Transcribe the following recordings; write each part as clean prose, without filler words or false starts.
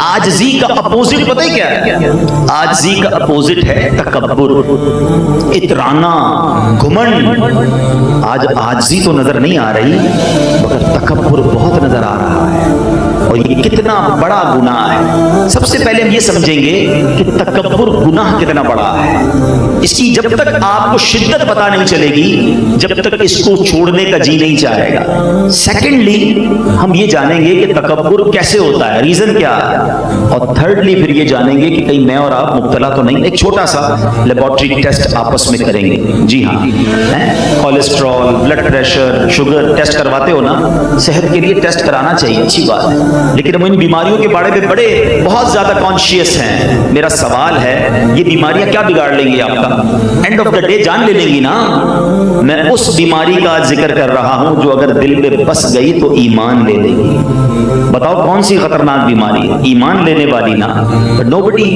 आजजी का अपोजिट पता है क्या है? आजजी का अपोजिट है तकब्बुर, इतराना, घुमंड। आज आजजी तो नजर नहीं आ रही मगर तकब्बुर बहुत नजर आ रहा है, और ये कितना बड़ा गुनाह है। सबसे पहले हम ये समझेंगे कि तकब्बुर गुनाह कितना बड़ा है। इसकी जब तक आपको शिद्दत पता नहीं चलेगी, जब तक इसको छोड़ने का जी नहीं चाहेगा। सेकेंडली हम ये जानेंगे कि तकब्बुर कैसे होता है, रीजन क्या है, और थर्डली फिर ये जानेंगे कि कहीं मैं और आप मुब्तला तो नहीं। एक छोटा सा लेबोरेटरी टेस्ट आपस में करेंगे। जी हाँ, cholesterol, blood pressure, sugar test करवाते हो ना, सेहत के लिए टेस्ट कराना चाहिए, अच्छी बात है। लेकिन हम इन बीमारियों के बारे में बहुत ज्यादा कॉन्शियस हैं। मेरा सवाल है, ये बीमारियां क्या बिगाड़ लेंगी आपका? एंड ऑफ द डे जान ले लेंगी ना। मैं उस बीमारी का जिक्र कर रहा हूं जो अगर दिल में बस गई तो ईमान ले लेगी। बताओ कौन सी खतरनाक बीमारी है? ईमान लेने वाली ना। But nobody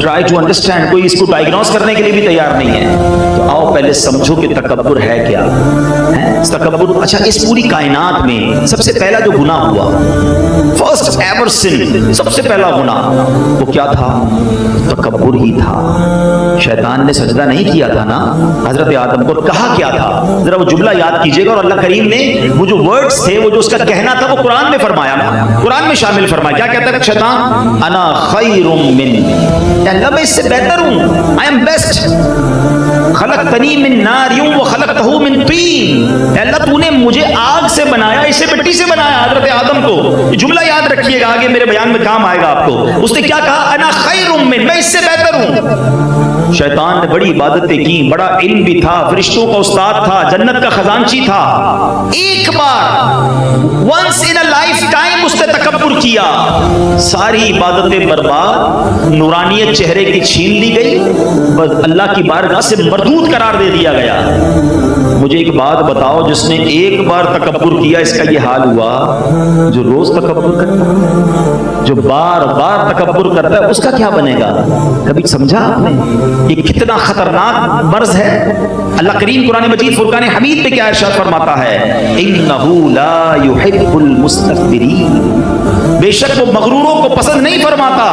try to understand, कोई इसको डायग्नोस करने के लिए भी तैयार नहीं है। तो आओ पहले समझो कि तकब्बुर है क्या है। तकब्बुर, अच्छा, इस पूरी कायनात में सबसे पहला जो गुनाह हुआ, फर्स्ट एवर सिन, सबसे पहला गुनाह वो क्या था? तकब्बुर ही था। शैतान ने सजदा नहीं किया था ना हजरत आदम को, कहा क्या था? जरा वो जुमला याद कीजिएगा। और अल्लाह करीम ने वो जो वर्ड्स थे, वो जो उसका कहना था, वो कुरान में फरमाया ना, कुरान में शामिल फरमाया। क्या कहता है शैतान? अना खैरुम मिन, अल्लाह मैं इससे बेहतर हूं, आई एम बेस्ट। खलक़तनी मिन नारियम व खलक़तहू मिन तीन, अल्लाह तूने मुझे आग से बनाया, इसे मिट्टी से बनाया, हजरत आदम को। ये जुमला याद रखिएगा, आगे मेरे बयान में काम आएगा आपको। उसने क्या कहा? अना खैरुम मिन, मैं इससे बेहतर हूं। शैतान ने बड़ी इबादतें की, बड़ा इल्म भी था, फरिश्तों का उस्ताद था, जन्नत का खजांची था। एक बार once in a lifetime उसने तकब्बुर किया, सारी इबादतें बर्बाद, नूरानियत चेहरे की छीन ली गई, बस अल्लाह की बारगाह से मरदूद करार दे दिया गया। मुझे एक बात बताओ, जिसने एक बार तकब्बुर किया इसका ये हाल हुआ, जो रोज तकब्बुर करता है, जो बार बार तकब्बुर करता है, उसका क्या बनेगा? कभी समझा आपने ये कितना खतरनाक मर्ज है? अल्लाह करीम कुरान मजीद फुरकान हमीद पे क्या इरशाद फरमाता है? इन्नहू ला युहिब्बुल मुस्तकबिरीन, बेशक वो मगरूरों को पसंद नहीं फरमाता।